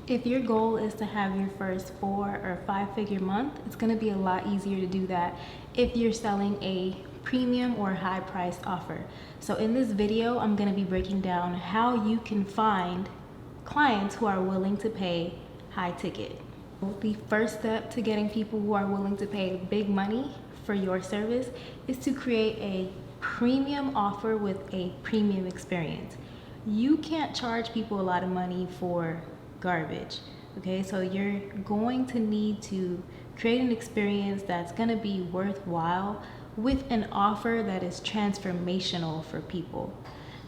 If your goal is to have your first 4 or 5 figure month, it's going to be a lot easier to do that if you're selling a premium or high priced offer. So in this video, I'm going to be breaking down how you can find clients who are willing to pay high ticket. The first step to getting people who are willing to pay big money for your service is to create a premium offer with a premium experience. You can't charge people a lot of money for garbage. Okay, so you're going to need to create an experience that's going to be worthwhile with an offer that is transformational for people.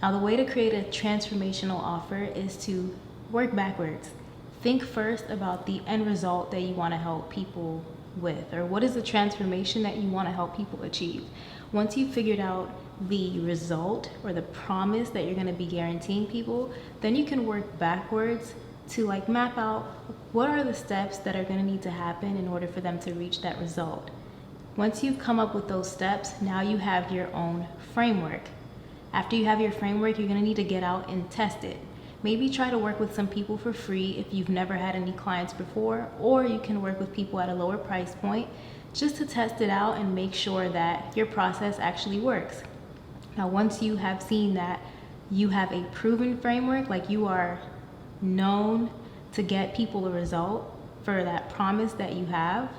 Now, the way to create a transformational offer is to work backwards. Think first about the end result that you want to help people with, or what is the transformation that you want to help people achieve. Once you've figured out the result or the promise that you're going to be guaranteeing people, then you can work backwards to map out what are the steps that are going to need to happen in order for them to reach that result. Once you've come up with those steps, now you have your own framework. After you have your framework, you're going to need to get out and test it. Maybe try to work with some people for free if you've never had any clients before, or you can work with people at a lower price point just to test it out and make sure that your process actually works. Now, once you have seen that you have a proven framework, like you are known to get people a result for that promise that you have,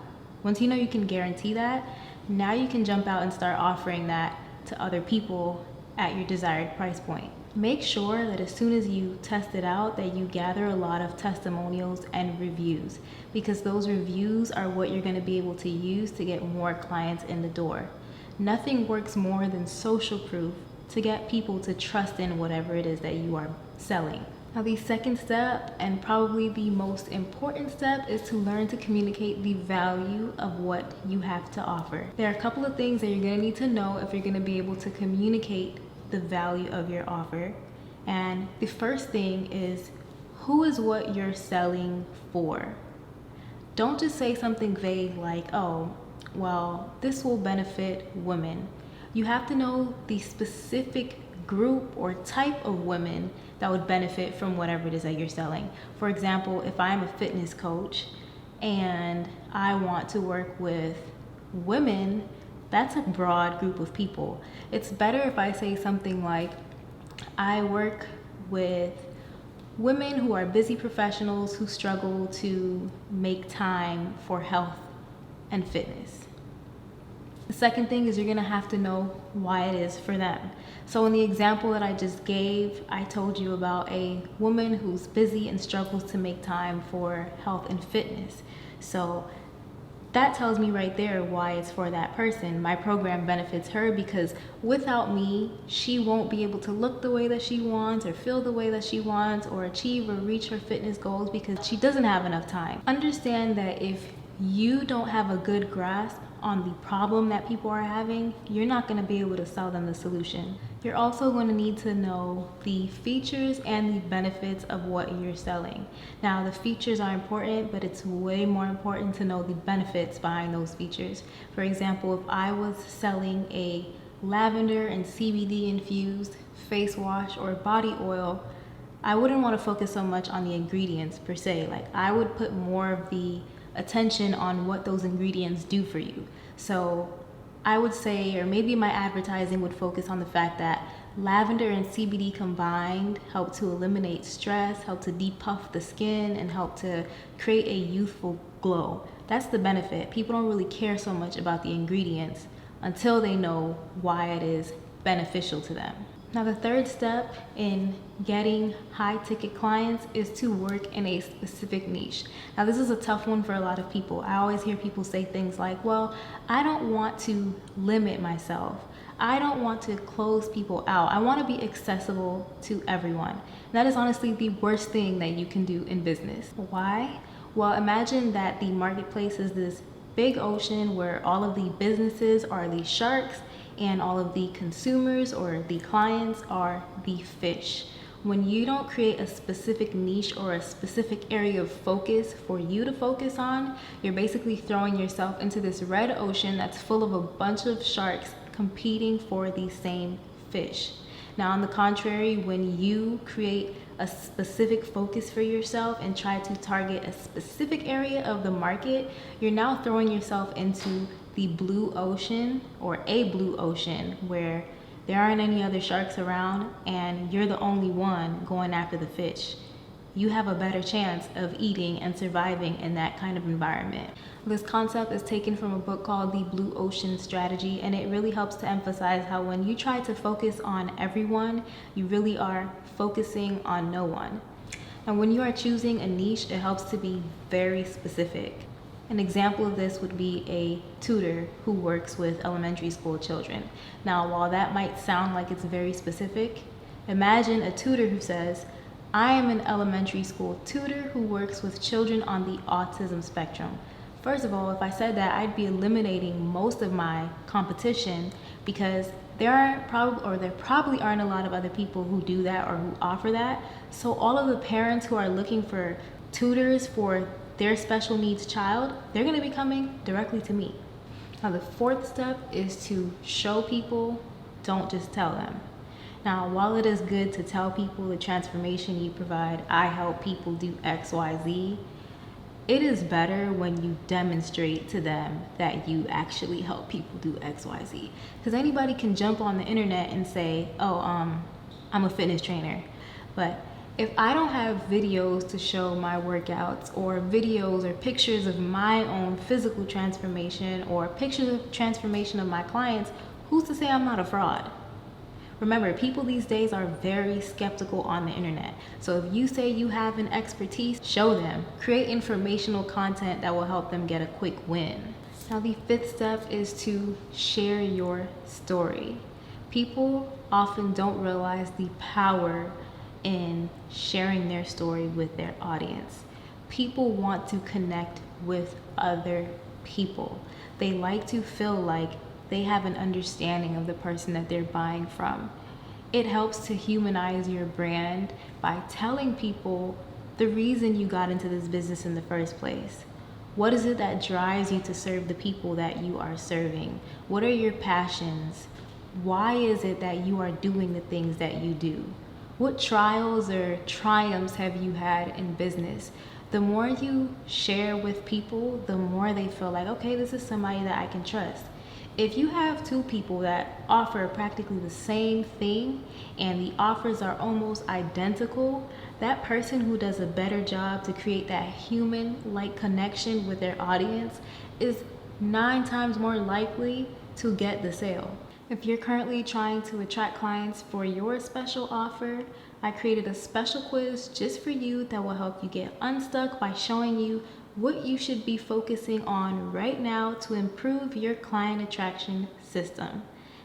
once you know you can guarantee that, now you can jump out and start offering that to other people at your desired price point. Make sure that as soon as you test it out that you gather a lot of testimonials and reviews, because those reviews are what you're going to be able to use to get more clients in the door. Nothing works more than social proof to get people to trust in whatever it is that you are selling. Now, the second step, and probably the most important step, is to learn to communicate the value of what you have to offer. There are a couple of things that you're going to need to know if you're going to be able to communicate the value of your offer. And the first thing is, who is what you're selling for? Don't just say something vague like, oh, well, this will benefit women. You have to know the specific group or type of women that would benefit from whatever it is that you're selling. For example, if I'm a fitness coach and I want to work with women, that's a broad group of people. It's better if I say something like, I work with women who are busy professionals who struggle to make time for health and fitness. The second thing is you're gonna have to know why it is for them. So in the example that I just gave, I told you about a woman who's busy and struggles to make time for health and fitness. So that tells me right there why it's for that person. My program benefits her because without me, she won't be able to look the way that she wants or feel the way that she wants or achieve or reach her fitness goals because she doesn't have enough time. Understand that if you don't have a good grasp on the problem that people are having, you're not going to be able to sell them the solution. You're also going to need to know the features and the benefits of what you're selling. Now, the features are important, but it's way more important to know the benefits behind those features. For example, if I was selling a lavender and CBD infused face wash or body oil, I wouldn't want to focus so much on the ingredients per se. I would put more of the attention on what those ingredients do for you. So I would say, or maybe my advertising would focus on the fact that lavender and CBD combined help to eliminate stress, help to depuff the skin, and help to create a youthful glow. That's the benefit. People don't really care so much about the ingredients until they know why it is beneficial to them. Now, the third step in getting high ticket clients is to work in a specific niche. Now, this is a tough one for a lot of people. I always hear people say things like, well, I don't want to limit myself. I don't want to close people out. I want to be accessible to everyone. And that is honestly the worst thing that you can do in business. Why? Well, imagine that the marketplace is this big ocean where all of the businesses are the sharks and all of the consumers or the clients are the fish. When you don't create a specific niche or a specific area of focus for you to focus on, you're basically throwing yourself into this red ocean that's full of a bunch of sharks competing for the same fish. Now, on the contrary, when you create a specific focus for yourself and try to target a specific area of the market, you're now throwing yourself into the blue ocean, or a blue ocean, where there aren't any other sharks around and you're the only one going after the fish. You have a better chance of eating and surviving in that kind of environment. This concept is taken from a book called The Blue Ocean Strategy, and it really helps to emphasize how when you try to focus on everyone, you really are focusing on no one. And when you are choosing a niche, it helps to be very specific. An example of this would be a tutor who works with elementary school children. Now, while that might sound like it's very specific, imagine a tutor who says, I am an elementary school tutor who works with children on the autism spectrum. First of all, if I said that, I'd be eliminating most of my competition, because there probably aren't a lot of other people who do that or who offer that. So all of the parents who are looking for tutors for their special needs child, they're going to be coming directly to me. Now, the fourth step is to show people, don't just tell them. Now, while it is good to tell people the transformation you provide, I help people do X, Y, Z, it is better when you demonstrate to them that you actually help people do X, Y, Z. Because anybody can jump on the internet and say, oh, I'm a fitness trainer. But if I don't have videos to show my workouts, or videos or pictures of my own physical transformation, or pictures of transformation of my clients, who's to say I'm not a fraud? Remember, people these days are very skeptical on the internet. So if you say you have an expertise, show them. Create informational content that will help them get a quick win. Now, the fifth step is to share your story. People often don't realize the power in sharing their story with their audience. People want to connect with other people. They like to feel like they have an understanding of the person that they're buying from. It helps to humanize your brand by telling people the reason you got into this business in the first place. What is it that drives you to serve the people that you are serving? What are your passions? Why is it that you are doing the things that you do? What trials or triumphs have you had in business? The more you share with people, the more they feel like, okay, this is somebody that I can trust. If you have two people that offer practically the same thing and the offers are almost identical, that person who does a better job to create that human-like connection with their audience is 9 times more likely to get the sale. If you're currently trying to attract clients for your special offer, I created a special quiz just for you that will help you get unstuck by showing you what you should be focusing on right now to improve your client attraction system.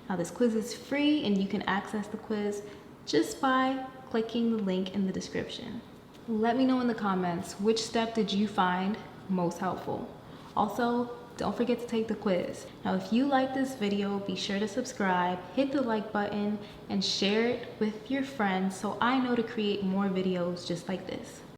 Now, this quiz is free and you can access the quiz just by clicking the link in the description. Let me know in the comments, which step did you find most helpful? Also, don't forget to take the quiz. Now, if you like this video, be sure to subscribe, hit the like button, and share it with your friends so I know to create more videos just like this.